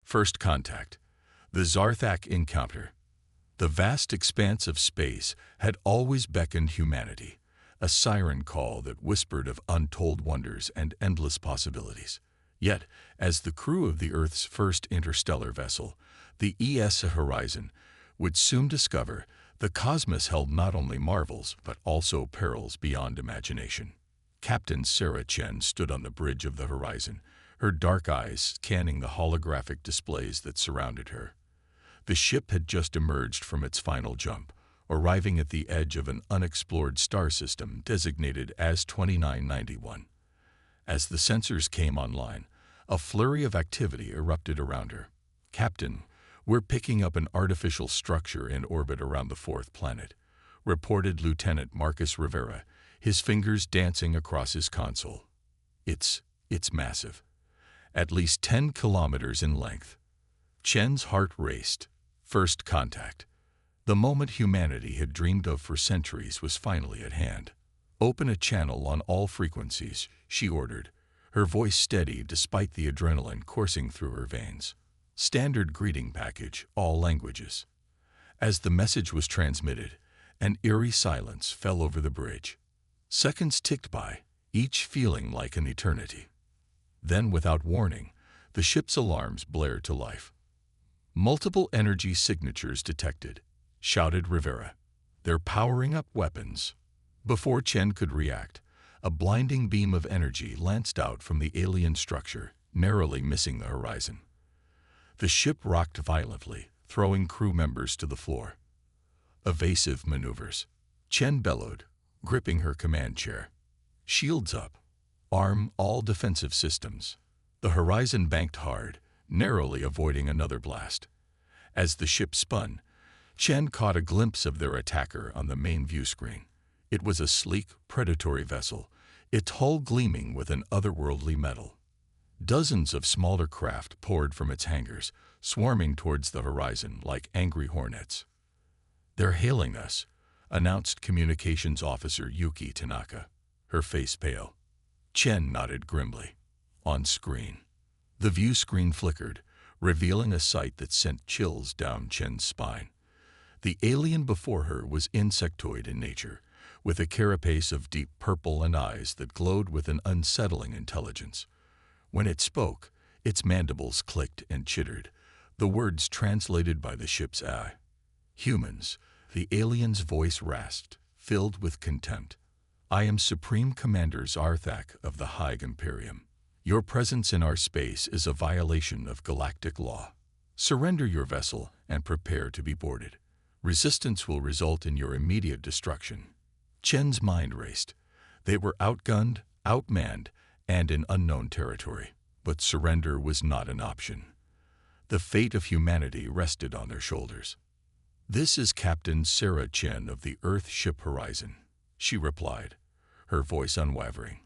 First Contact. The Zarthak Encounter. The vast expanse of space had always beckoned humanity, a siren call that whispered of untold wonders and endless possibilities. Yet, as the crew of the Earth's first interstellar vessel, the HFY Horizon, would soon discover, the cosmos held not only marvels but also perils beyond imagination. Captain Sarah Chen stood on the bridge of the horizon, her dark eyes scanning the holographic displays that surrounded her. The ship had just emerged from its final jump, arriving at the edge of an unexplored star system designated as 2991. As the sensors came online, a flurry of activity erupted around her. "Captain, we're picking up an artificial structure in orbit around the fourth planet," reported Lieutenant Marcus Rivera, his fingers dancing across his console. It's massive. At least 10 kilometers in length." Chen's heart raced. First Contact. The moment humanity had dreamed of for centuries was finally at hand. "Open a channel on all frequencies," she ordered, her voice steady despite the adrenaline coursing through her veins. "Standard greeting package, all languages." As the message was transmitted, an eerie silence fell over the bridge. Seconds ticked by, each feeling like an eternity. Then, without warning, the ship's alarms blared to life. "Multiple energy signatures detected," shouted Rivera. "They're powering up weapons." Before Chen could react, a blinding beam of energy lanced out from the alien structure, narrowly missing the horizon. The ship rocked violently, throwing crew members to the floor. "Evasive maneuvers," Chen bellowed, gripping her command chair. "Shields up. Arm all defensive systems." The horizon banked hard, narrowly avoiding another blast. As the ship spun, Chen caught a glimpse of their attacker on the main view screen. It was a sleek, predatory vessel, its hull gleaming with an otherworldly metal. Dozens of smaller craft poured from its hangars, swarming towards the horizon like angry hornets. "They're hailing us," announced Communications Officer Yuki Tanaka, her face pale. Chen nodded grimly. On screen. The view screen flickered, revealing a sight that sent chills down Chen's spine. The alien before her was insectoid in nature, with a carapace of deep purple and eyes that glowed with an unsettling intelligence. When it spoke, its mandibles clicked and chittered, the words translated by the ship's eye. "Humans," the alien's voice rasped, filled with contempt. "I am Supreme Commander Zarthak of the High Imperium. Your presence in our space is a violation of galactic law. Surrender your vessel and prepare to be boarded. Resistance will result in your immediate destruction." Chen's mind raced. They were outgunned, outmanned, and in unknown territory. But surrender was not an option. The fate of humanity rested on their shoulders. "This is Captain Sarah Chen of the Earth ship Horizon," she replied, her voice unwavering.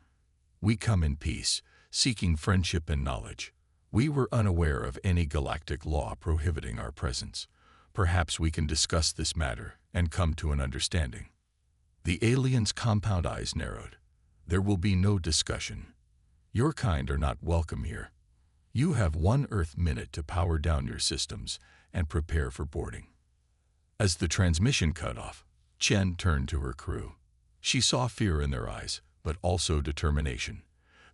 "We come in peace, seeking friendship and knowledge. We were unaware of any galactic law prohibiting our presence. Perhaps we can discuss this matter and come to an understanding." The alien's compound eyes narrowed. "There will be no discussion. Your kind are not welcome here. You have 1 Earth minute to power down your systems and prepare for boarding." As the transmission cut off, Chen turned to her crew. She saw fear in their eyes, but also determination.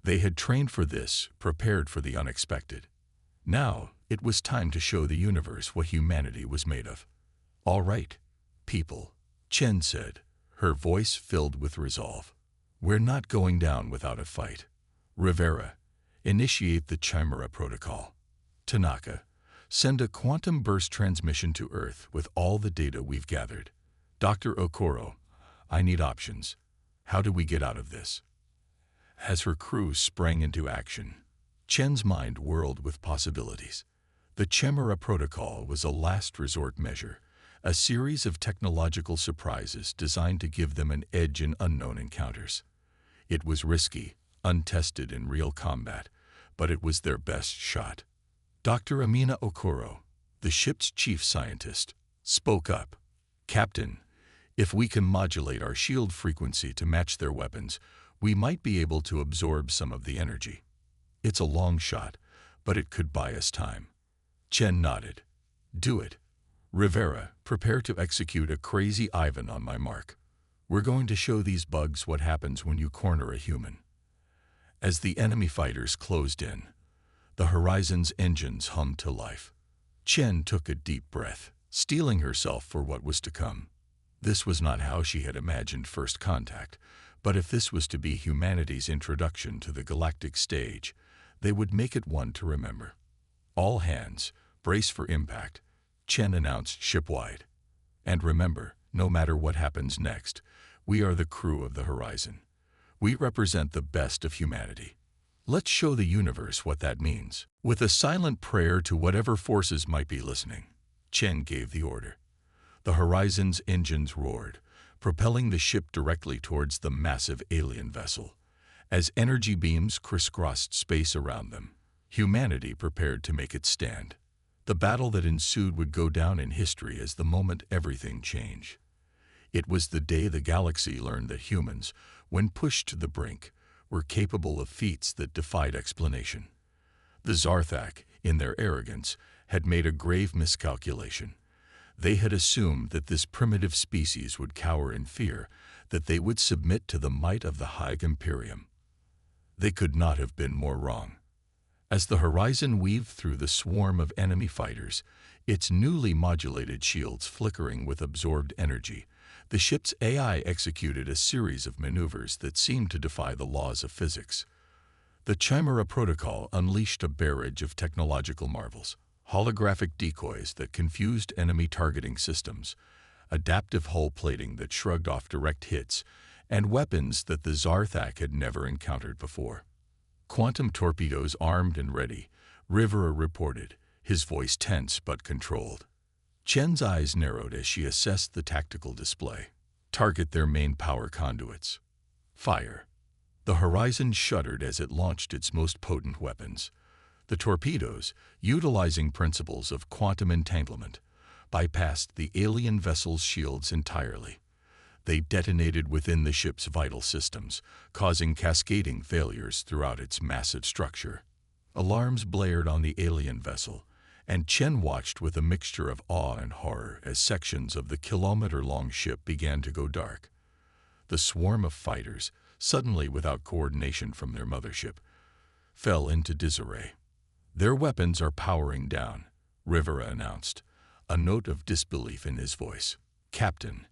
They had trained for this, prepared for the unexpected. Now, it was time to show the universe what humanity was made of. "All right, people," Chen said, her voice filled with resolve. "We're not going down without a fight. Rivera, initiate the Chimera Protocol. Tanaka, send a quantum burst transmission to Earth with all the data we've gathered. Dr. Okoro, I need options. How do we get out of this?" As her crew sprang into action, Chen's mind whirled with possibilities. The Chimera Protocol was a last resort measure, a series of technological surprises designed to give them an edge in unknown encounters. It was risky, untested in real combat, but it was their best shot. Dr. Amina Okoro, the ship's chief scientist, spoke up. "Captain, if we can modulate our shield frequency to match their weapons, we might be able to absorb some of the energy. It's a long shot, but it could buy us time." Chen nodded. Do it. Rivera, prepare to execute a crazy Ivan on my mark. We're going to show these bugs what happens when you corner a human. As the enemy fighters closed in, the Horizon's engines hummed to life. Chen took a deep breath, steeling herself for what was to come. This was not how she had imagined first contact, but if this was to be humanity's introduction to the galactic stage, they would make it one to remember. All hands, brace for impact, Chen announced shipwide. And remember, no matter what happens next, we are the crew of the Horizon. We represent the best of humanity. Let's show the universe what that means. With a silent prayer to whatever forces might be listening, Chen gave the order. The Horizon's engines roared, propelling the ship directly towards the massive alien vessel. As energy beams crisscrossed space around them, humanity prepared to make its stand. The battle that ensued would go down in history as the moment everything changed. It was the day the galaxy learned that humans, when pushed to the brink, were capable of feats that defied explanation. The Zarthak, in their arrogance, had made a grave miscalculation. They had assumed that this primitive species would cower in fear, that they would submit to the might of the High Imperium. They could not have been more wrong. As the Horizon weaved through the swarm of enemy fighters, its newly modulated shields flickering with absorbed energy, the ship's AI executed a series of maneuvers that seemed to defy the laws of physics. The Chimera Protocol unleashed a barrage of technological marvels: holographic decoys that confused enemy targeting systems, adaptive hull plating that shrugged off direct hits, and weapons that the Zarthak had never encountered before. Quantum torpedoes armed and ready, Rivera reported, his voice tense but controlled. Chen's eyes narrowed as she assessed the tactical display. Target their main power conduits. Fire. The Horizon shuddered as it launched its most potent weapons. The torpedoes, utilizing principles of quantum entanglement, bypassed the alien vessel's shields entirely. They detonated within the ship's vital systems, causing cascading failures throughout its massive structure. Alarms blared on the alien vessel, and Chen watched with a mixture of awe and horror as sections of the kilometer-long ship began to go dark. The swarm of fighters, suddenly without coordination from their mothership, fell into disarray. Their weapons are powering down, Rivera announced, a note of disbelief in his voice. Captain,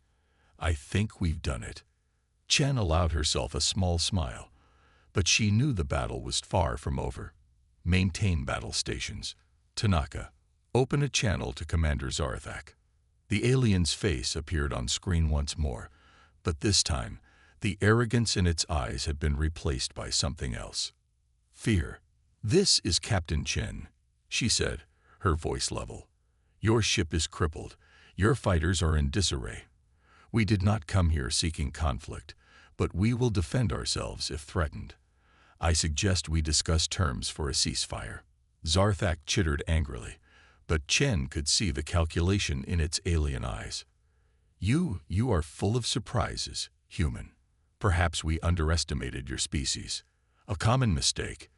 I think we've done it. Chen allowed herself a small smile, but she knew the battle was far from over. Maintain battle stations. Tanaka, open a channel to Commander Zarthak. The alien's face appeared on screen once more, but this time, the arrogance in its eyes had been replaced by something else. Fear. This is Captain Chen, she said, her voice level. Your ship is crippled. Your fighters are in disarray. We did not come here seeking conflict, but we will defend ourselves if threatened. I suggest we discuss terms for a ceasefire. Zarthak chittered angrily, but Chen could see the calculation in its alien eyes. You are full of surprises, human. Perhaps we underestimated your species. A common mistake,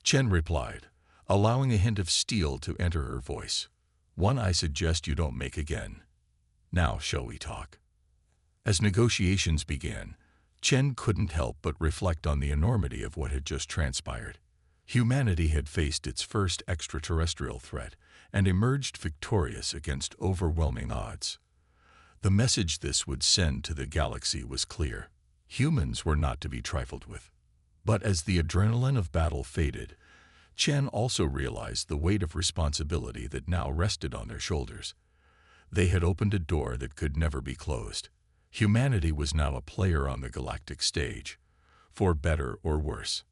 Chen replied, allowing a hint of steel to enter her voice. One I suggest you don't make again. Now shall we talk? As negotiations began, Chen couldn't help but reflect on the enormity of what had just transpired. Humanity had faced its first extraterrestrial threat and emerged victorious against overwhelming odds. The message this would send to the galaxy was clear. Humans were not to be trifled with. But as the adrenaline of battle faded, Chen also realized the weight of responsibility that now rested on their shoulders. They had opened a door that could never be closed. Humanity was now a player on the galactic stage, for better or worse.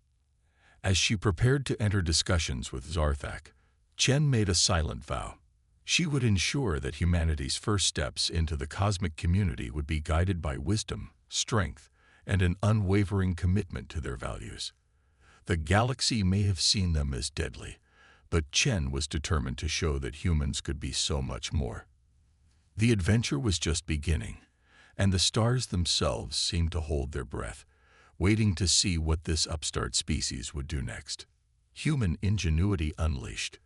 As she prepared to enter discussions with Zarthak, Chen made a silent vow. She would ensure that humanity's first steps into the cosmic community would be guided by wisdom, strength, and an unwavering commitment to their values. The galaxy may have seen them as deadly, but Chen was determined to show that humans could be so much more. The adventure was just beginning, and the stars themselves seemed to hold their breath, waiting to see what this upstart species would do next. Human ingenuity unleashed.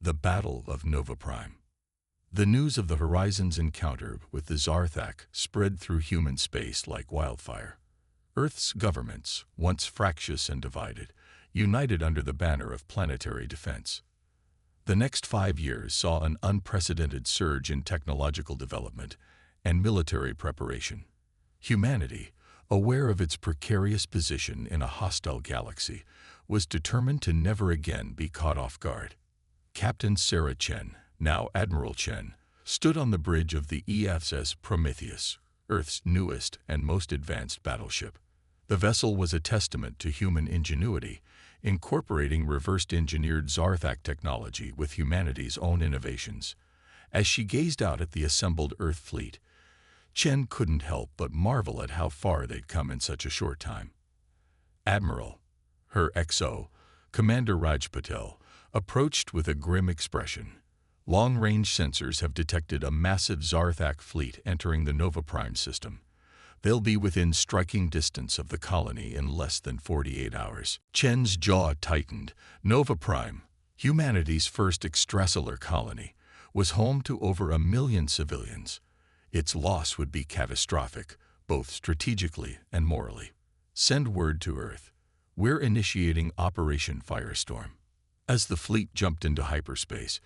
The Battle of Nova Prime. The news of the Horizon's encounter with the Zarthak spread through human space like wildfire. Earth's governments, once fractious and divided, united under the banner of planetary defense. The next 5 years saw an unprecedented surge in technological development and military preparation. Humanity, aware of its precarious position in a hostile galaxy, was determined to never again be caught off guard. Captain Sarah Chen, now Admiral Chen, stood on the bridge of the EFS Prometheus, Earth's newest and most advanced battleship. The vessel was a testament to human ingenuity, incorporating reverse-engineered Zarthak technology with humanity's own innovations. As she gazed out at the assembled Earth fleet, Chen couldn't help but marvel at how far they'd come in such a short time. Admiral, her XO, Commander Raj Patel, approached with a grim expression. Long-range sensors have detected a massive Zarthak fleet entering the Nova Prime system. They'll be within striking distance of the colony in less than 48 hours. Chen's jaw tightened. Nova Prime, humanity's first extrasolar colony, was home to over 1 million civilians. Its loss would be catastrophic, both strategically and morally. Send word to Earth. We're initiating Operation Firestorm. As the fleet jumped into hyperspace,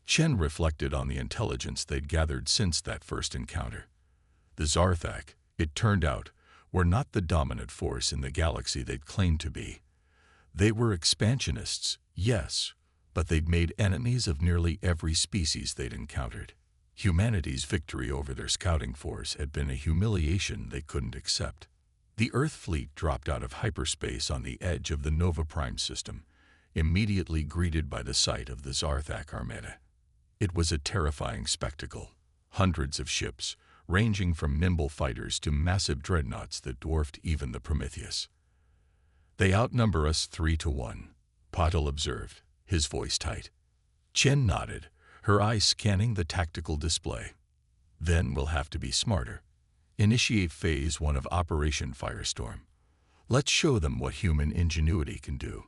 Chen reflected on the intelligence they'd gathered since that first encounter. The Zarthak, it turned out, were not the dominant force in the galaxy they'd claimed to be. They were expansionists, yes, but they'd made enemies of nearly every species they'd encountered. Humanity's victory over their scouting force had been a humiliation they couldn't accept. The Earth fleet dropped out of hyperspace on the edge of the Nova Prime system, immediately greeted by the sight of the Zarthak Armada. It was a terrifying spectacle. Hundreds of ships, ranging from nimble fighters to massive dreadnoughts that dwarfed even the Prometheus. They outnumber us 3-1, Patel observed, his voice tight. Chen nodded, her eyes scanning the tactical display. Then we'll have to be smarter. Initiate Phase 1 of Operation Firestorm. Let's show them what human ingenuity can do.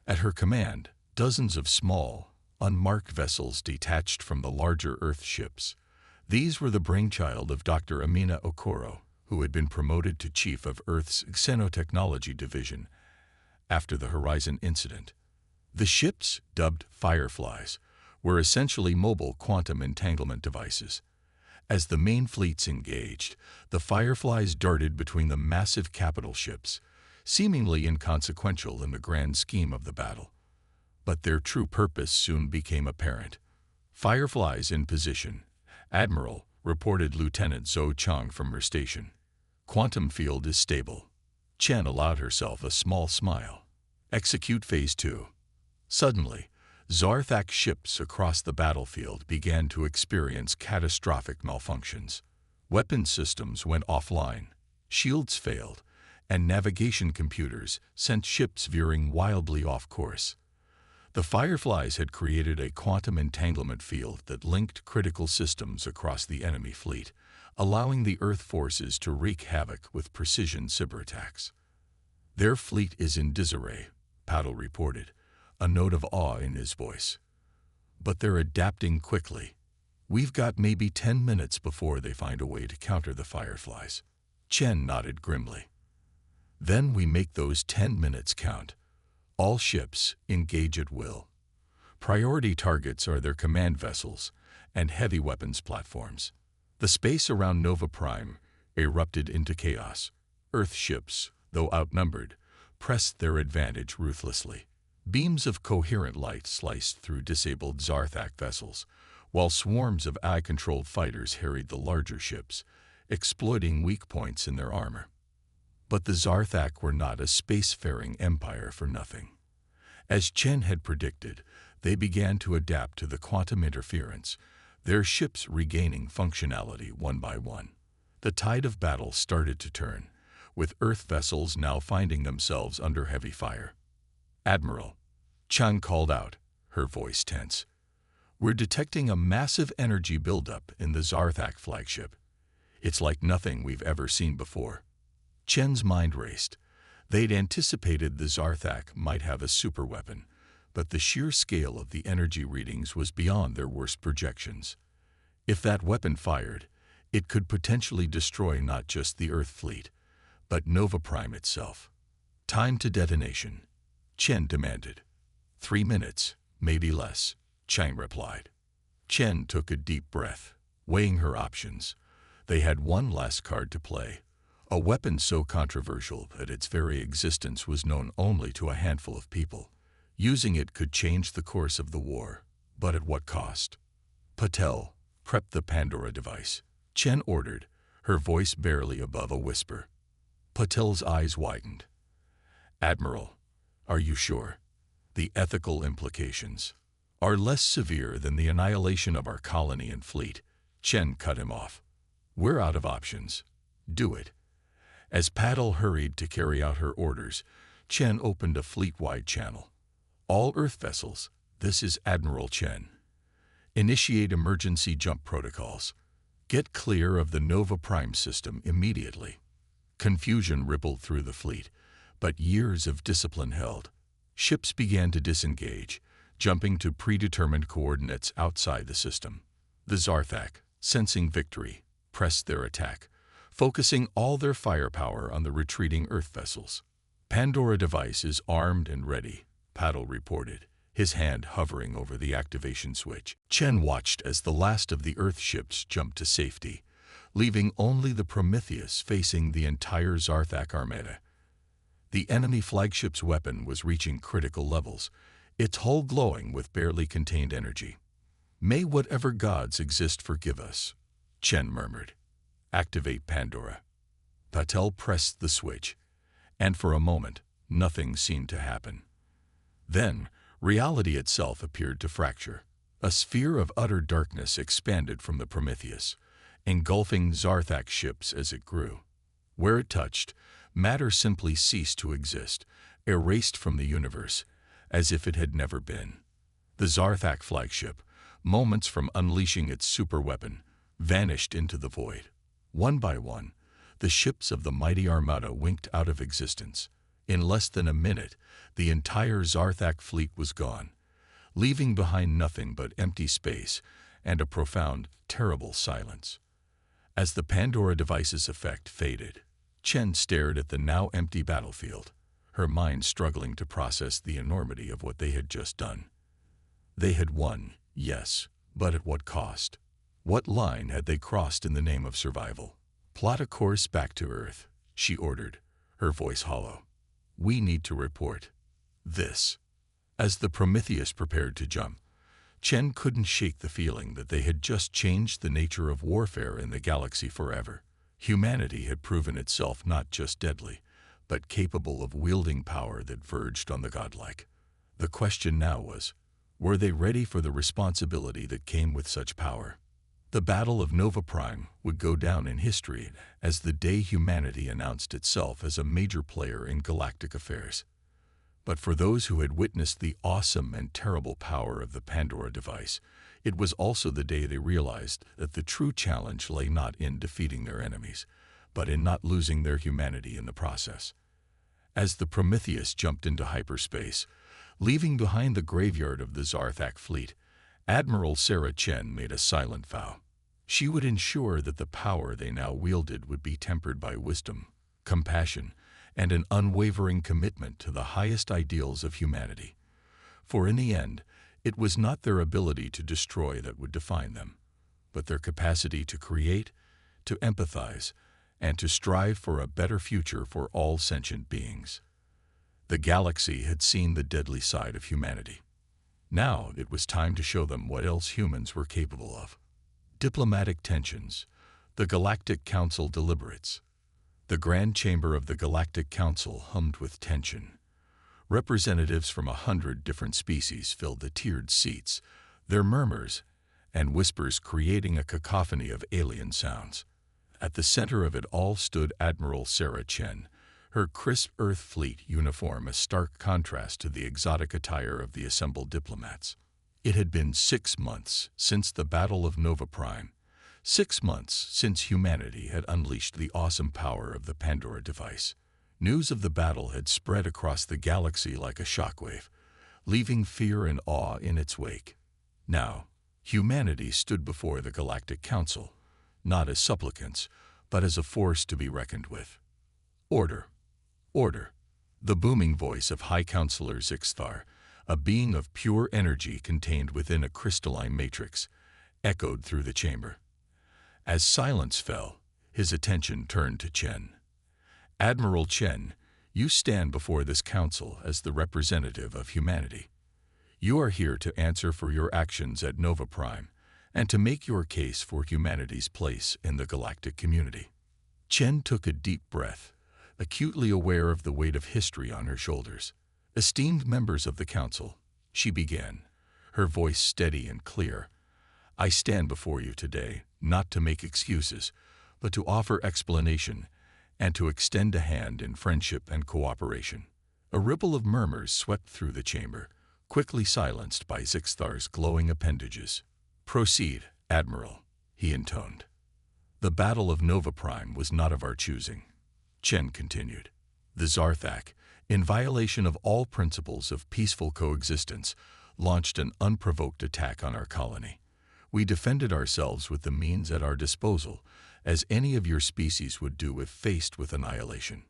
At her command, dozens of small, unmarked vessels detached from the larger Earth ships. These were the brainchild of Dr. Amina Okoro, who had been promoted to chief of Earth's Xenotechnology Division after the Horizon incident. The ships, dubbed Fireflies, were essentially mobile quantum entanglement devices. As the main fleets engaged, the Fireflies darted between the massive capital ships, seemingly inconsequential in the grand scheme of the battle. But their true purpose soon became apparent. Fireflies in position. Admiral, reported Lieutenant Zhou Chang from her station. Quantum field is stable. Chen allowed herself a small smile. Execute Phase 2. Suddenly, Zarthak ships across the battlefield began to experience catastrophic malfunctions. Weapon systems went offline, shields failed, and navigation computers sent ships veering wildly off course. The Fireflies had created a quantum entanglement field that linked critical systems across the enemy fleet, allowing the Earth forces to wreak havoc with precision cyberattacks. Their fleet is in disarray, Patel reported, a note of awe in his voice. But they're adapting quickly. We've got maybe 10 minutes before they find a way to counter the Fireflies. Chen nodded grimly. Then we make those 10 minutes count. All ships engage at will. Priority targets are their command vessels and heavy weapons platforms. The space around Nova Prime erupted into chaos. Earth ships, though outnumbered, pressed their advantage ruthlessly. Beams of coherent light sliced through disabled Zarthak vessels, while swarms of AI-controlled fighters harried the larger ships, exploiting weak points in their armor. But the Zarthak were not a spacefaring empire for nothing. As Chen had predicted, they began to adapt to the quantum interference, their ships regaining functionality one by one. The tide of battle started to turn, with Earth vessels now finding themselves under heavy fire. Admiral, Chang called out, her voice tense. We're detecting a massive energy buildup in the Zarthak flagship. It's like nothing we've ever seen before. Chen's mind raced. They'd anticipated the Zarthak might have a superweapon, but the sheer scale of the energy readings was beyond their worst projections. If that weapon fired, it could potentially destroy not just the Earth fleet, but Nova Prime itself. Time to detonation, Chen demanded. 3 minutes, maybe less, Chang replied. Chen took a deep breath, weighing her options. They had one last card to play, a weapon so controversial that its very existence was known only to a handful of people. Using it could change the course of the war, but at what cost? Patel, prep the Pandora device, Chen ordered, her voice barely above a whisper. Patel's eyes widened. Admiral, are you sure? The ethical implications are less severe than the annihilation of our colony and fleet. Chen cut him off. We're out of options. Do it. As Patel hurried to carry out her orders, Chen opened a fleet-wide channel. All Earth vessels, this is Admiral Chen. Initiate emergency jump protocols. Get clear of the Nova Prime system immediately. Confusion rippled through the fleet, but years of discipline held. Ships began to disengage, jumping to predetermined coordinates outside the system. The Zarthak, sensing victory, pressed their attack, focusing all their firepower on the retreating Earth vessels. Pandora device is armed and ready, Patel reported, his hand hovering over the activation switch. Chen watched as the last of the Earth ships jumped to safety, leaving only the Prometheus facing the entire Zarthak armada. The enemy flagship's weapon was reaching critical levels, its hull glowing with barely contained energy. May whatever gods exist forgive us, Chen murmured. Activate Pandora. Patel pressed the switch, and for a moment, nothing seemed to happen. Then, reality itself appeared to fracture. A sphere of utter darkness expanded from the Prometheus, engulfing Zarthak ships as it grew. Where it touched, matter simply ceased to exist, erased from the universe, as if it had never been. The Zarthak flagship, moments from unleashing its superweapon, vanished into the void. One by one, the ships of the mighty armada winked out of existence. In less than a minute, the entire Zarthak fleet was gone, leaving behind nothing but empty space and a profound, terrible silence. As the Pandora device's effect faded, Chen stared at the now empty battlefield, her mind struggling to process the enormity of what they had just done. They had won, yes, but at what cost? What line had they crossed in the name of survival? Plot a course back to Earth, she ordered, her voice hollow. We need to report this. As the Prometheus prepared to jump, Chen couldn't shake the feeling that they had just changed the nature of warfare in the galaxy forever. Humanity had proven itself not just deadly, but capable of wielding power that verged on the godlike. The question now was, were they ready for the responsibility that came with such power? The Battle of Nova Prime would go down in history as the day humanity announced itself as a major player in galactic affairs. But for those who had witnessed the awesome and terrible power of the Pandora device, it was also the day they realized that the true challenge lay not in defeating their enemies, but in not losing their humanity in the process. As the Prometheus jumped into hyperspace, leaving behind the graveyard of the Zarthak fleet, Admiral Sarah Chen made a silent vow. She would ensure that the power they now wielded would be tempered by wisdom, compassion, and an unwavering commitment to the highest ideals of humanity. For in the end, it was not their ability to destroy that would define them, but their capacity to create, to empathize, and to strive for a better future for all sentient beings. The galaxy had seen the deadly side of humanity. Now it was time to show them what else humans were capable of. Diplomatic tensions, the Galactic Council deliberates. The Grand Chamber of the Galactic Council hummed with tension. Representatives from 100 different species filled the tiered seats, their murmurs and whispers creating a cacophony of alien sounds. At the center of it all stood Admiral Sarah Chen, her crisp Earth Fleet uniform a stark contrast to the exotic attire of the assembled diplomats. It had been 6 months since the Battle of Nova Prime, 6 months since humanity had unleashed the awesome power of the Pandora device. News of the battle had spread across the galaxy like a shockwave, leaving fear and awe in its wake. Now, humanity stood before the Galactic Council, not as supplicants, but as a force to be reckoned with. Order, order. The booming voice of High Counselor Zixthar, a being of pure energy contained within a crystalline matrix, echoed through the chamber. As silence fell, his attention turned to Chen. Admiral Chen, you stand before this council as the representative of humanity. You are here to answer for your actions at Nova Prime and to make your case for humanity's place in the galactic community. Chen took a deep breath, acutely aware of the weight of history on her shoulders. Esteemed members of the council, she began, her voice steady and clear. I stand before you today, not to make excuses, but to offer explanation and to extend a hand in friendship and cooperation. A ripple of murmurs swept through the chamber, quickly silenced by Zixthar's glowing appendages. Proceed, Admiral, he intoned. The Battle of Nova Prime was not of our choosing. Chen continued. The Zarthak, in violation of all principles of peaceful coexistence, launched an unprovoked attack on our colony. We defended ourselves with the means at our disposal, as any of your species would do if faced with annihilation.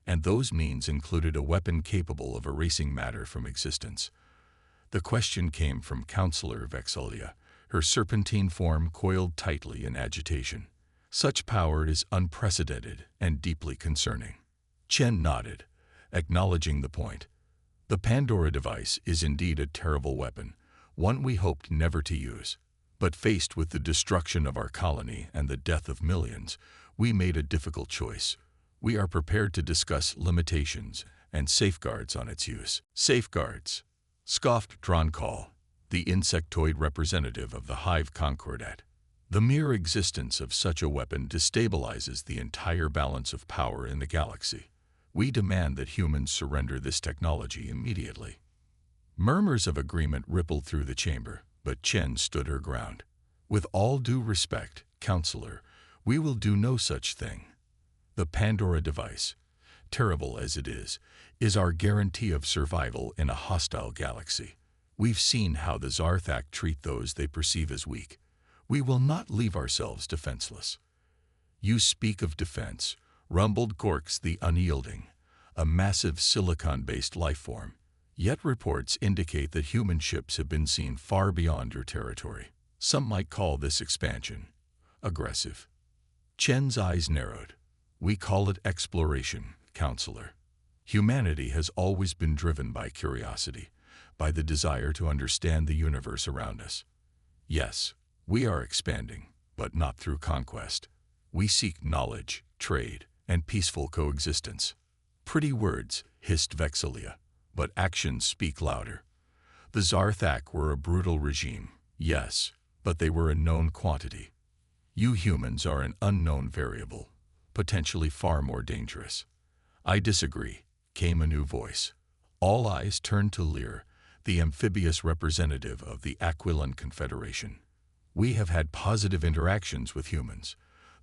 And those means included a weapon capable of erasing matter from existence. The question came from Counselor Vexelia, her serpentine form coiled tightly in agitation. Such power is unprecedented and deeply concerning. Chen nodded, acknowledging the point. The Pandora device is indeed a terrible weapon, one we hoped never to use. But faced with the destruction of our colony and the death of millions, we made a difficult choice. We are prepared to discuss limitations and safeguards on its use. Safeguards, scoffed Droncall, the insectoid representative of the Hive Concordat. The mere existence of such a weapon destabilizes the entire balance of power in the galaxy. We demand that humans surrender this technology immediately. Murmurs of agreement rippled through the chamber, but Chen stood her ground. With all due respect, Counselor, we will do no such thing. The Pandora device, terrible as it is our guarantee of survival in a hostile galaxy. We've seen how the Zarthak treat those they perceive as weak. We will not leave ourselves defenseless. You speak of defense, rumbled Gorks the Unyielding, a massive silicon-based life form. Yet reports indicate that human ships have been seen far beyond your territory. Some might call this expansion aggressive. Chen's eyes narrowed. We call it exploration, Counselor. Humanity has always been driven by curiosity, by the desire to understand the universe around us. Yes, we are expanding, but not through conquest. We seek knowledge, trade, and peaceful coexistence. Pretty words, hissed Vexelia, but actions speak louder. The Zarthak were a brutal regime, yes, but they were a known quantity. You humans are an unknown variable, potentially far more dangerous. I disagree, came a new voice. All eyes turned to Lear, the amphibious representative of the Aquilan Confederation. We have had positive interactions with humans.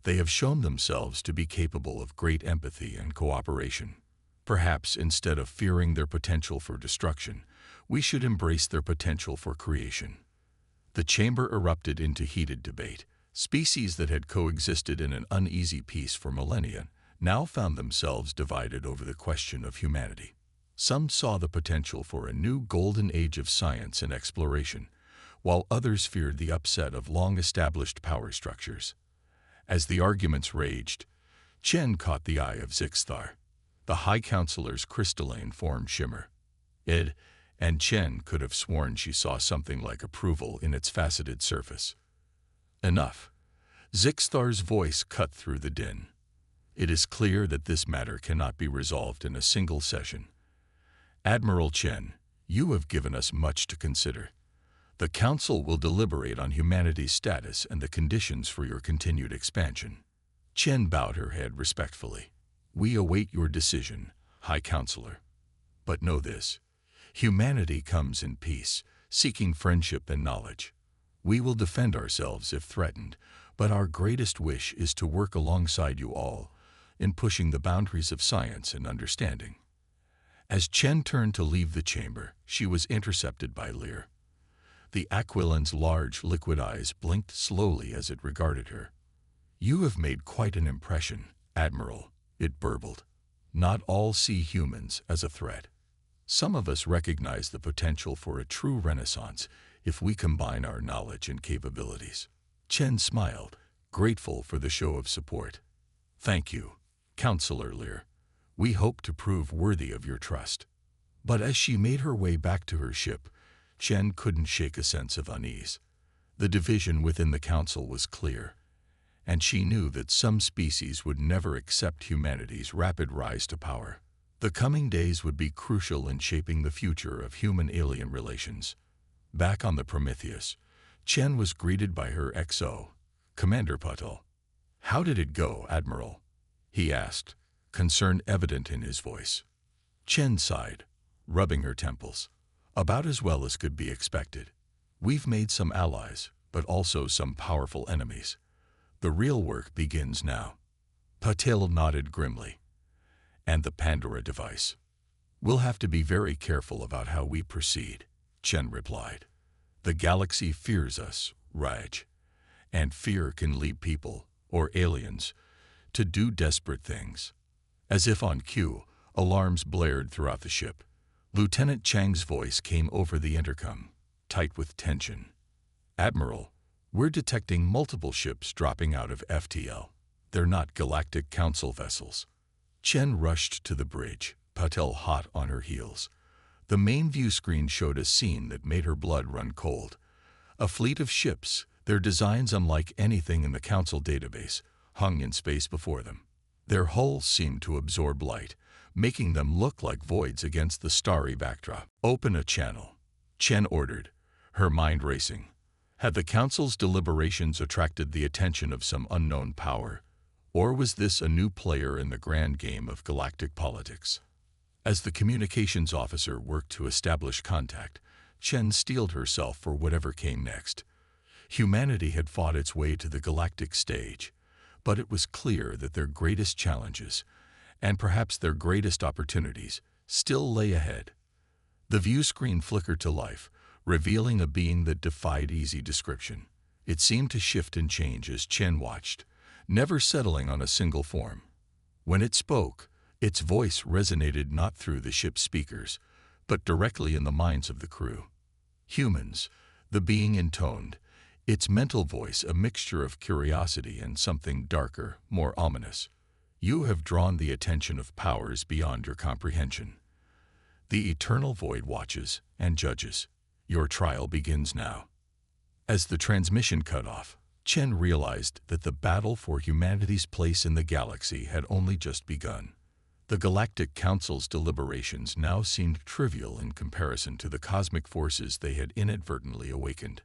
They have shown themselves to be capable of great empathy and cooperation. Perhaps instead of fearing their potential for destruction, we should embrace their potential for creation. The chamber erupted into heated debate. Species that had coexisted in an uneasy peace for millennia now found themselves divided over the question of humanity. Some saw the potential for a new golden age of science and exploration, while others feared the upset of long-established power structures. As the arguments raged, Chen caught the eye of Zixthar, the High Counselor's crystalline form shimmer. And Chen could have sworn she saw something like approval in its faceted surface. Enough. Zixthar's voice cut through the din. It is clear that this matter cannot be resolved in a single session. Admiral Chen, you have given us much to consider. The Council will deliberate on humanity's status and the conditions for your continued expansion. Chen bowed her head respectfully. We await your decision, High Counselor. But know this, humanity comes in peace, seeking friendship and knowledge. We will defend ourselves if threatened, but our greatest wish is to work alongside you all in pushing the boundaries of science and understanding. As Chen turned to leave the chamber, she was intercepted by Lear. The Aquilan's large liquid eyes blinked slowly as it regarded her. "You have made quite an impression, Admiral," it burbled. "Not all see humans as a threat. Some of us recognize the potential for a true renaissance if we combine our knowledge and capabilities." Chen smiled, grateful for the show of support. "Thank you, Counselor Lear. We hope to prove worthy of your trust." But as she made her way back to her ship, Chen couldn't shake a sense of unease. The division within the Council was clear, and she knew that some species would never accept humanity's rapid rise to power. The coming days would be crucial in shaping the future of human-alien relations. Back on the Prometheus, Chen was greeted by her XO, Commander Patel. "How did it go, Admiral?" he asked, concern evident in his voice. Chen sighed, rubbing her temples. "About as well as could be expected. We've made some allies, but also some powerful enemies. The real work begins now." Patel nodded grimly. "And the Pandora device. We'll have to be very careful about how we proceed," Chen replied. "The galaxy fears us, Raj, and fear can lead people, or aliens, to do desperate things." As if on cue, alarms blared throughout the ship. Lieutenant Chang's voice came over the intercom, tight with tension. "Admiral, we're detecting multiple ships dropping out of FTL. They're not Galactic Council vessels." Chen rushed to the bridge, Patel hot on her heels. The main view screen showed a scene that made her blood run cold. A fleet of ships, their designs unlike anything in the Council database, hung in space before them. Their hulls seemed to absorb light, making them look like voids against the starry backdrop. "Open a channel," Chen ordered, her mind racing. Had the Council's deliberations attracted the attention of some unknown power, or was this a new player in the grand game of galactic politics? As the communications officer worked to establish contact, Chen steeled herself for whatever came next. Humanity had fought its way to the galactic stage, but it was clear that their greatest challenges, and perhaps their greatest opportunities, still lay ahead. The view screen flickered to life, revealing a being that defied easy description. It seemed to shift and change as Chen watched, never settling on a single form. When it spoke, its voice resonated not through the ship's speakers, but directly in the minds of the crew. Humans, the being intoned, its mental voice a mixture of curiosity and something darker, more ominous. "You have drawn the attention of powers beyond your comprehension. The eternal void watches and judges. Your trial begins now." As the transmission cut off, Chen realized that the battle for humanity's place in the galaxy had only just begun. The Galactic Council's deliberations now seemed trivial in comparison to the cosmic forces they had inadvertently awakened.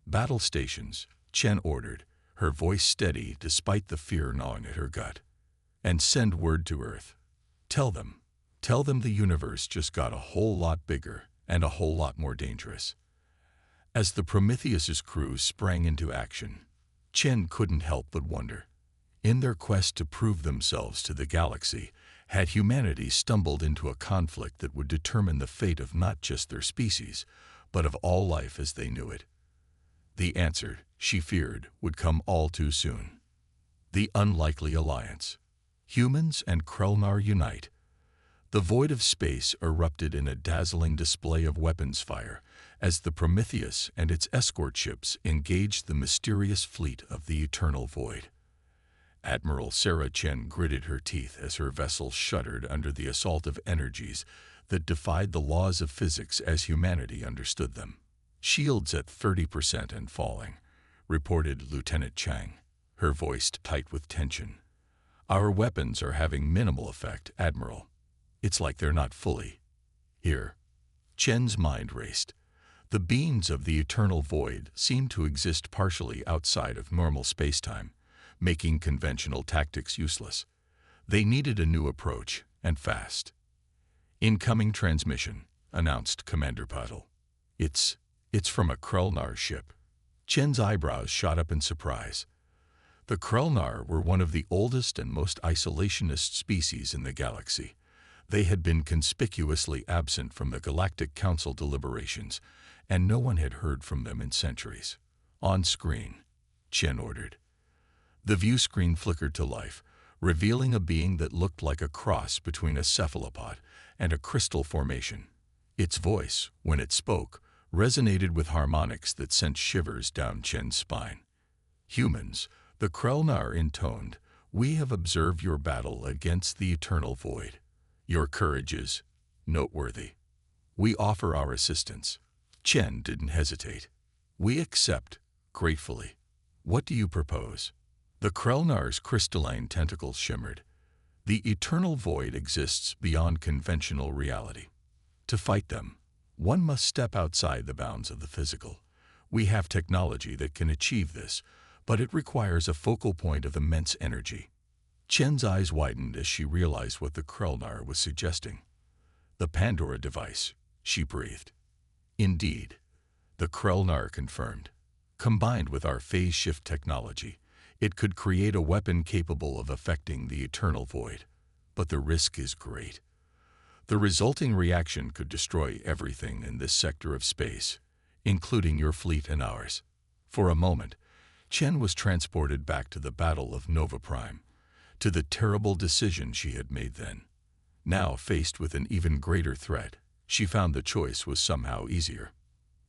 "Battle stations," Chen ordered, her voice steady despite the fear gnawing at her gut. "And send word to Earth. Tell them the universe just got a whole lot bigger and a whole lot more dangerous." As the Prometheus's crew sprang into action, Chen couldn't help but wonder. In their quest to prove themselves to the galaxy, had humanity stumbled into a conflict that would determine the fate of not just their species, but of all life as they knew it? The answer, she feared, would come all too soon. The unlikely alliance. Humans and Krelnar unite. The void of space erupted in a dazzling display of weapons fire as the Prometheus and its escort ships engaged the mysterious fleet of the Eternal Void. Admiral Sarah Chen gritted her teeth as her vessel shuddered under the assault of energies that defied the laws of physics as humanity understood them. "Shields at 30% and falling," reported Lieutenant Chang, her voice tight with tension. "Our weapons are having minimal effect, Admiral. It's like they're not fully here." Chen's mind raced. The beings of the Eternal Void seemed to exist partially outside of normal spacetime, making conventional tactics useless. They needed a new approach, and fast. "Incoming transmission," announced Commander Patel. It's from a Krelnar ship." Chen's eyebrows shot up in surprise. The Krelnar were one of the oldest and most isolationist species in the galaxy. They had been conspicuously absent from the Galactic Council deliberations, and no one had heard from them in centuries. On screen, Chen ordered. The view screen flickered to life, revealing a being that looked like a cross between a cephalopod and a crystal formation. Its voice, when it spoke, resonated with harmonics that sent shivers down Chen's spine. "Humans," the Krellnar intoned, "we have observed your battle against the eternal void. Your courage is noteworthy. We offer our assistance." Chen didn't hesitate. "We accept, gratefully. What do you propose?" The Krellnar's crystalline tentacles shimmered. "The eternal void exists beyond conventional reality. To fight them, one must step outside the bounds of the physical. We have technology that can achieve this, but it requires a focal point of immense energy." Chen's eyes widened as she realized what the Krellnar was suggesting. "The Pandora device," she breathed. "Indeed," the Krellnar confirmed. "Combined with our phase shift technology, it could create a weapon capable of affecting the eternal void. But the risk is great. The resulting reaction could destroy everything in this sector of space, including your fleet and ours." For a moment, Chen was transported back to the Battle of Nova Prime, to the terrible decision she had made then. Now, faced with an even greater threat, she found the choice was somehow easier.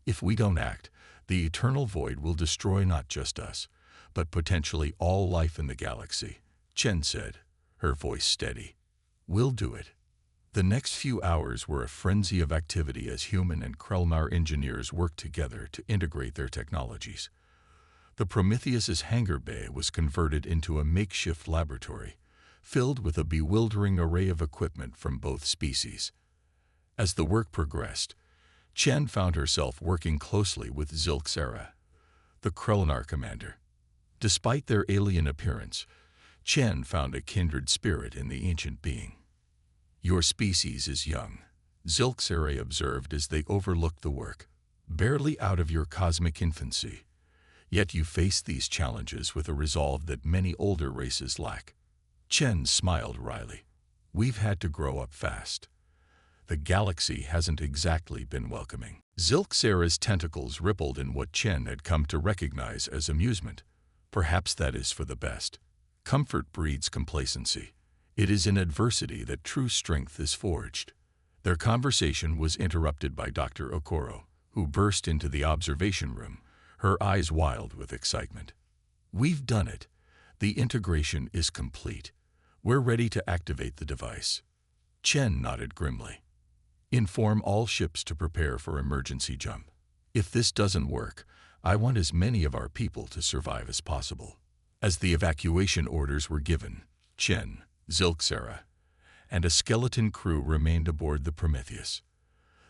"If we don't act, the eternal void will destroy not just us, but potentially all life in the galaxy," Chen said, her voice steady. "We'll do it." The next few hours were a frenzy of activity as human and Krellnar engineers worked together to integrate their technologies. The Prometheus's hangar bay was converted into a makeshift laboratory, filled with a bewildering array of equipment from both species. As the work progressed, Chen found herself working closely with Zilxera, the Krellnar commander. Despite their alien appearance, Chen found a kindred spirit in the ancient being. "Your species is young," Zilxera observed as they overlooked the work, "barely out of your cosmic infancy. Yet you face these challenges with a resolve that many older races lack." Chen smiled wryly. "We've had to grow up fast. The galaxy hasn't exactly been welcoming." Zilxera's tentacles rippled in what Chen had come to recognize as amusement. "Perhaps that is for the best. Comfort breeds complacency. It is in adversity that true strength is forged." Their conversation was interrupted by Dr. Okoro, who burst into the observation room, her eyes wild with excitement. "We've done it. The integration is complete. We're ready to activate the device." Chen nodded grimly. "Inform all ships to prepare for emergency jump. If this doesn't work, I want as many of our people to survive as possible." As the evacuation orders were given, Chen, Zilxera, and a skeleton crew remained aboard the Prometheus.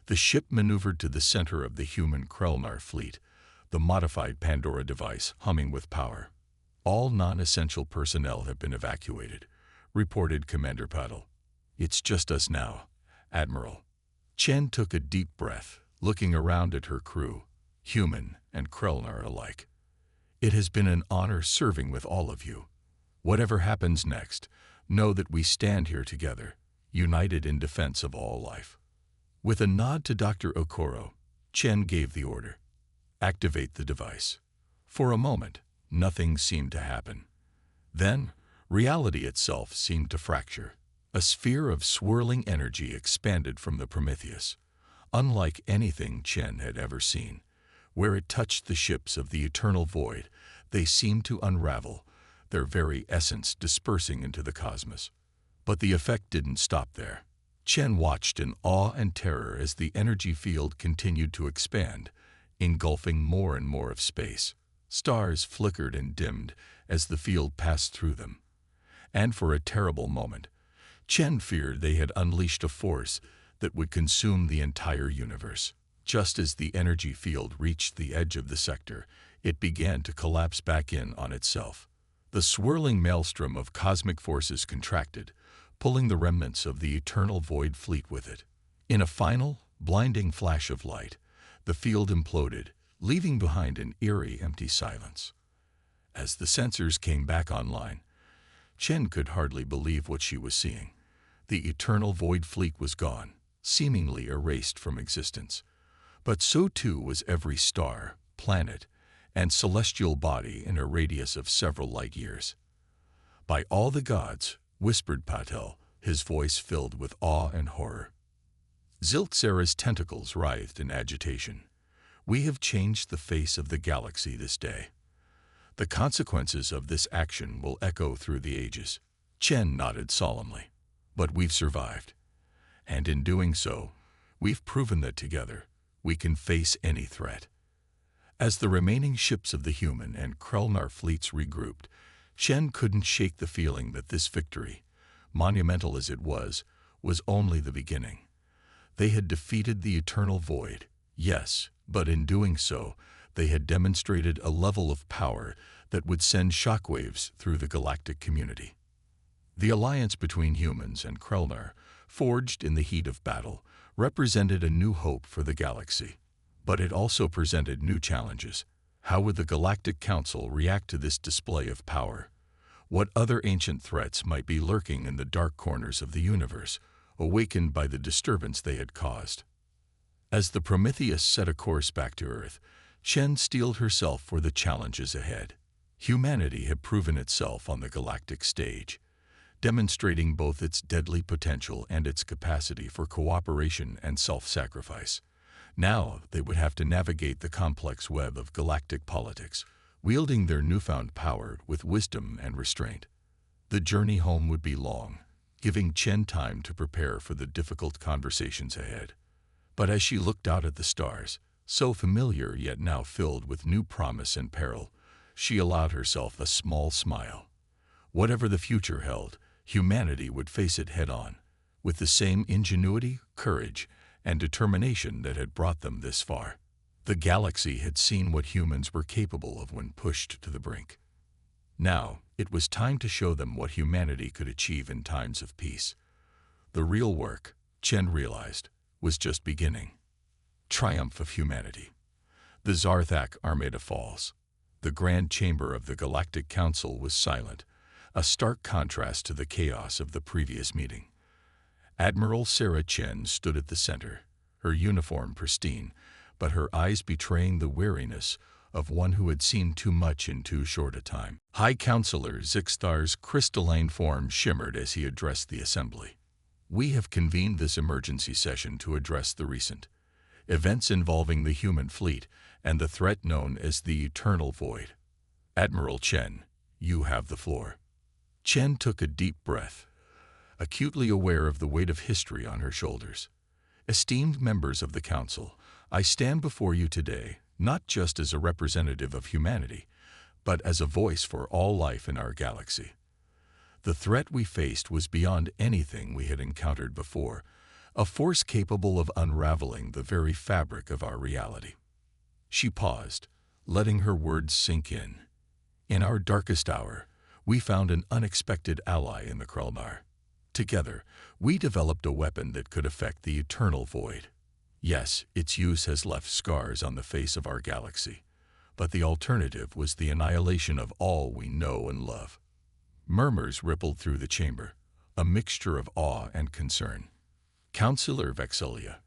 The ship maneuvered to the center of the human Krellnar fleet, the modified Pandora device humming with power. "All non-essential personnel have been evacuated," reported Commander Paddle. "It's just us now, Admiral." Chen took a deep breath, looking around at her crew, human and Krellnar alike. "It has been an honor serving with all of you. Whatever happens next, know that we stand here together, united in defense of all life." With a nod to Dr. Okoro, Chen gave the order. "Activate the device." For a moment, nothing seemed to happen. Then, reality itself seemed to fracture. A sphere of swirling energy expanded from the Prometheus, unlike anything Chen had ever seen. Where it touched the ships of the eternal void, they seemed to unravel, their very essence dispersing into the cosmos. But the effect didn't stop there. Chen watched in awe and terror as the energy field continued to expand, engulfing more and more of space. Stars flickered and dimmed as the field passed through them. And for a terrible moment, Chen feared they had unleashed a force that would consume the entire universe. Just as the energy field reached the edge of the sector, it began to collapse back in on itself. The swirling maelstrom of cosmic forces contracted, pulling the remnants of the eternal void fleet with it. In a final, blinding flash of light, the field imploded, leaving behind an eerie, empty silence. As the sensors came back online, Chen could hardly believe what she was seeing. The eternal void fleet was gone, seemingly erased from existence. But so too was every star, planet, and celestial body in a radius of several light years. "By all the gods," whispered Patel, his voice filled with awe and horror. Zilxera's tentacles writhed in agitation. "We have changed the face of the galaxy this day. The consequences of this action will echo through the ages." Chen nodded solemnly. "But we've survived. And in doing so, we've proven that together, we can face any threat." As the remaining ships of the human and Krellnar fleets regrouped, Chen couldn't shake the feeling that this victory, monumental as it was only the beginning. They had defeated the eternal void, yes, but in doing so, they had demonstrated a level of power that would send shockwaves through the galactic community. The alliance between humans and Krellnar, forged in the heat of battle, represented a new hope for the galaxy. But it also presented new challenges. How would the Galactic Council react to this display of power? What other ancient threats might be lurking in the dark corners of the universe, awakened by the disturbance they had caused? As the Prometheus set a course back to Earth, Chen steeled herself for the challenges ahead. Humanity had proven itself on the galactic stage, demonstrating both its deadly potential and its capacity for cooperation and self-sacrifice. Now they would have to navigate the complex web of galactic politics, wielding their newfound power with wisdom and restraint. The journey home would be long, giving Chen time to prepare for the difficult conversations ahead. But as she looked out at the stars, so familiar yet now filled with new promise and peril, she allowed herself a small smile. Whatever the future held, humanity would face it head-on, with the same ingenuity, courage, and determination that had brought them this far. The galaxy had seen what humans were capable of when pushed to the brink. Now, it was time to show them what humanity could achieve in times of peace. The real work, Chen realized, was just beginning. Triumph of humanity. The Zarthak Armada falls. The Grand Chamber of the Galactic Council was silent, a stark contrast to the chaos of the previous meeting. Admiral Sarah Chen stood at the center, her uniform pristine, but her eyes betraying the weariness of one who had seen too much in too short a time. High Counselor Zixtar's crystalline form shimmered as he addressed the assembly. "We have convened this emergency session to address the recent events involving the human fleet and the threat known as the Eternal Void. Admiral Chen, you have the floor." Chen took a deep breath, acutely aware of the weight of history on her shoulders. "Esteemed members of the Council, I stand before you today, not just as a representative of humanity, but as a voice for all life in our galaxy. The threat we faced was beyond anything we had encountered before, a force capable of unraveling the very fabric of our reality." She paused, letting her words sink in. "In our darkest hour, we found an unexpected ally in the Krellnar. Together, we developed a weapon that could affect the eternal void. Yes, its use has left scars on the face of our galaxy, but the alternative was the annihilation of all we know and love." Murmurs rippled through the chamber, a mixture of awe and concern. Counselor Vexillia,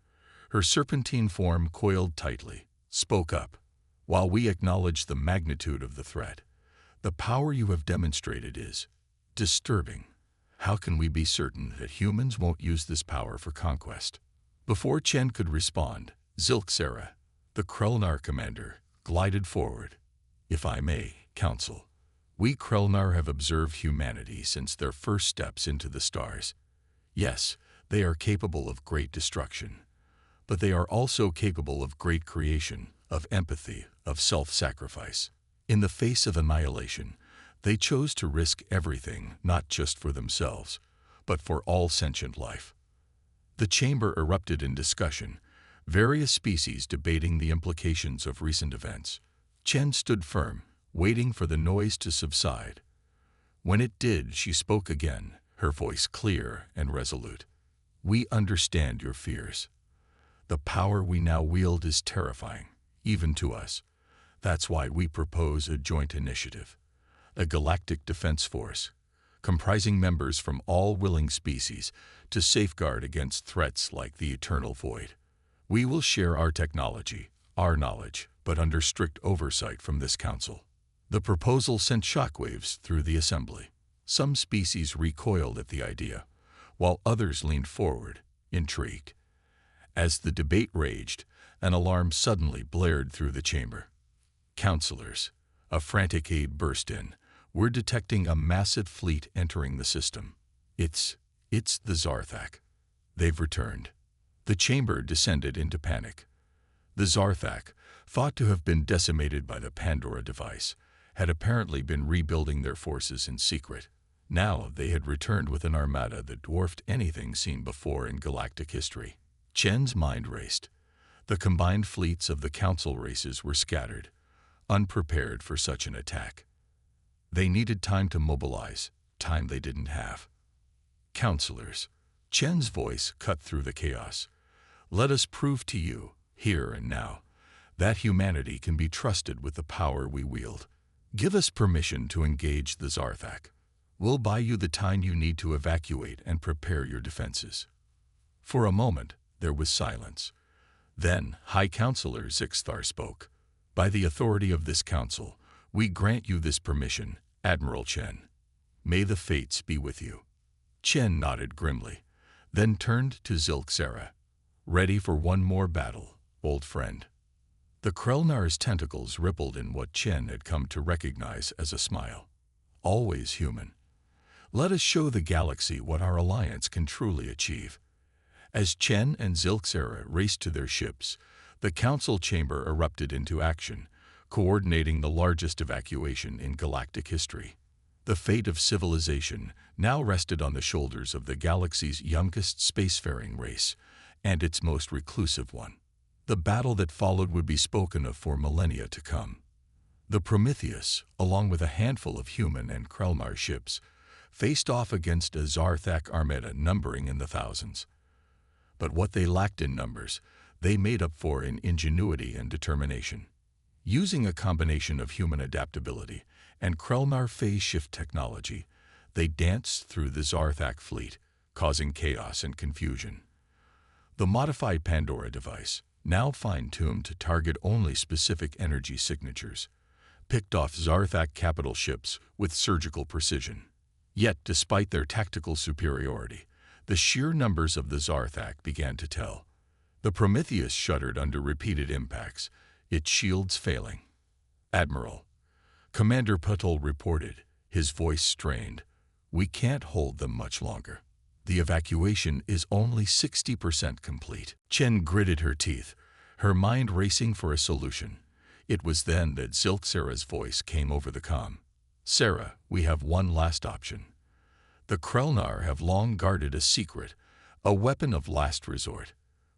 her serpentine form coiled tightly, spoke up. "While we acknowledge the magnitude of the threat, the power you have demonstrated is disturbing. How can we be certain that humans won't use this power for conquest?" Before Chen could respond, Zilxera, the Krellnar commander, glided forward. "If I may, Council, we Krellnar have observed humanity since their first steps into the stars. Yes, they are capable of great destruction, but they are also capable of great creation, of empathy, of self-sacrifice. In the face of annihilation, they chose to risk everything, not just for themselves, but for all sentient life." The chamber erupted in discussion, various species debating the implications of recent events. Chen stood firm, waiting for the noise to subside. When it did, she spoke again, her voice clear and resolute. "We understand your fears. The power we now wield is terrifying, even to us. That's why we propose a joint initiative, a galactic defense force, comprising members from all willing species to safeguard against threats like the eternal void. We will share our technology, our knowledge, but under strict oversight from this council. The proposal sent shockwaves through the assembly. Some species recoiled at the idea, while others leaned forward, intrigued. As the debate raged, an alarm suddenly blared through the chamber. Counselors, a frantic aide burst in. We're detecting a massive fleet entering the system. It's the Zarthak. They've returned. The chamber descended into panic. The Zarthak, thought to have been decimated by the Pandora device, had apparently been rebuilding their forces in secret. Now they had returned with an armada that dwarfed anything seen before in galactic history. Chen's mind raced. The combined fleets of the council races were scattered, unprepared for such an attack. They needed time to mobilize, time they didn't have. Counselors, Chen's voice cut through the chaos. Let us prove to you, here and now, that humanity can be trusted with the power we wield. Give us permission to engage the Zarthak. We'll buy you the time you need to evacuate and prepare your defenses. For a moment, there was silence. Then, High Counselor Zixthar spoke. By the authority of this council, we grant you this permission, Admiral Chen. May the fates be with you. Chen nodded grimly, then turned to Zilxera. Ready for one more battle, old friend. The Krelnar's tentacles rippled in what Chen had come to recognize as a smile. Always human. Let us show the galaxy what our alliance can truly achieve. As Chen and Zilxera raced to their ships, the council chamber erupted into action, coordinating the largest evacuation in galactic history. The fate of civilization now rested on the shoulders of the galaxy's youngest spacefaring race, and its most reclusive one. The battle that followed would be spoken of for millennia to come. The Prometheus, along with a handful of human and Krelnar ships, faced off against a Zarthak armada numbering in the thousands. But what they lacked in numbers, they made up for in ingenuity and determination. Using a combination of human adaptability and Krelnar phase shift technology, they danced through the Zarthak fleet, causing chaos and confusion. The modified Pandora device, now fine-tuned to target only specific energy signatures, picked off Zarthak capital ships with surgical precision. Yet, despite their tactical superiority, the sheer numbers of the Zarthak began to tell. The Prometheus shuddered under repeated impacts, its shields failing. Admiral, Commander Patul reported, his voice strained. We can't hold them much longer. The evacuation is only 60% complete. Chen gritted her teeth, her mind racing for a solution. It was then that Zilxera's voice came over the comm. Sarah, we have one last option. The Krelnar have long guarded a secret, a weapon of last resort.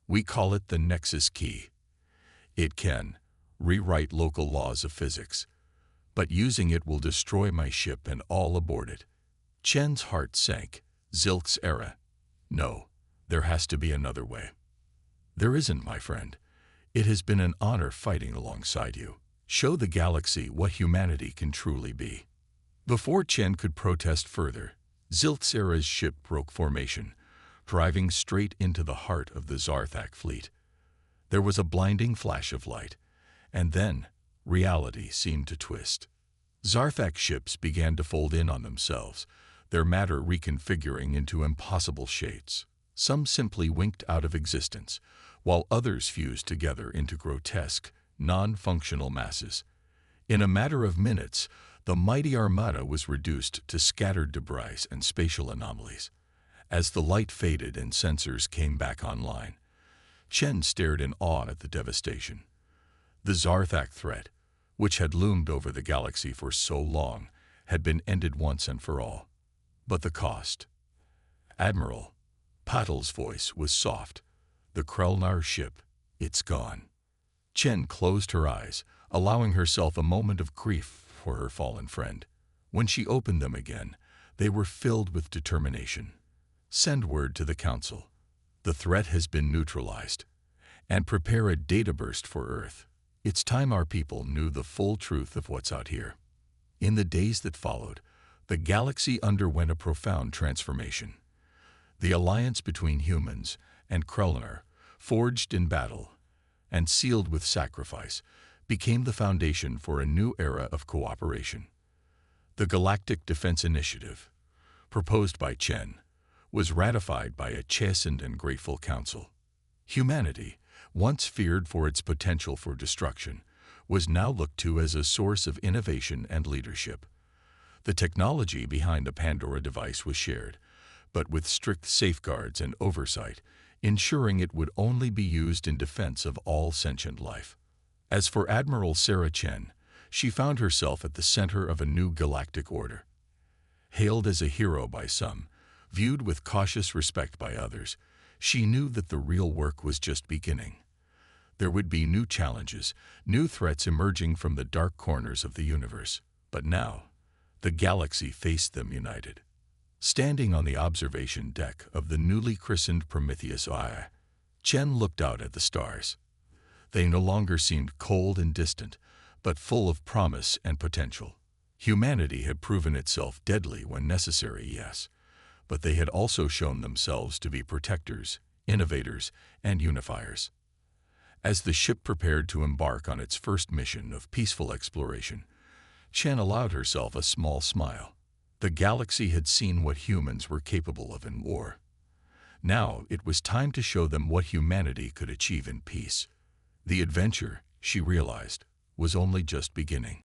We call it the Nexus Key. It can rewrite local laws of physics, but using it will destroy my ship and all aboard it. Chen's heart sank. Zilxera. No, there has to be another way. There isn't, my friend. It has been an honor fighting alongside you. Show the galaxy what humanity can truly be. Before Chen could protest further, Zilxera's ship broke formation, driving straight into the heart of the Zarthak fleet. There was a blinding flash of light, and then reality seemed to twist. Zarthak ships began to fold in on themselves, their matter reconfiguring into impossible shapes. Some simply winked out of existence, while others fused together into grotesque, non-functional masses. In a matter of minutes, the mighty armada was reduced to scattered debris and spatial anomalies. As the light faded and sensors came back online, Chen stared in awe at the devastation. The Zarthak threat, which had loomed over the galaxy for so long, had been ended once and for all. But the cost. Admiral, Patul's voice was soft. The Krelnar ship, it's gone. Chen closed her eyes, allowing herself a moment of grief for her fallen friend. When she opened them again, they were filled with determination. Send word to the Council. The threat has been neutralized. And prepare a data burst for Earth. It's time our people knew the full truth of what's out here. In the days that followed, The galaxy underwent a profound transformation. The alliance between humans and Krellner, forged in battle and sealed with sacrifice, became the foundation for a new era of cooperation. The Galactic Defense Initiative, proposed by Chen, was ratified by a chastened and grateful council. Humanity, once feared for its potential for destruction, was now looked to as a source of innovation and leadership. The technology behind the Pandora device was shared, but with strict safeguards and oversight, ensuring it would only be used in defense of all sentient life. As for Admiral Sarah Chen, she found herself at the center of a new galactic order. Hailed as a hero by some, viewed with cautious respect by others, she knew that the real work was just beginning. There would be new challenges, new threats emerging from the dark corners of the universe. But now, the galaxy faced them united. Standing on the observation deck of the newly christened Prometheus I, Chen looked out at the stars. They no longer seemed cold and distant, but full of promise and potential. Humanity had proven itself deadly when necessary, yes, but they had also shown themselves to be protectors, innovators, and unifiers. As the ship prepared to embark on its first mission of peaceful exploration, Chen allowed herself a small smile. The galaxy had seen what humans were capable of in war. Now it was time to show them what humanity could achieve in peace. The adventure, she realized, was only just beginning.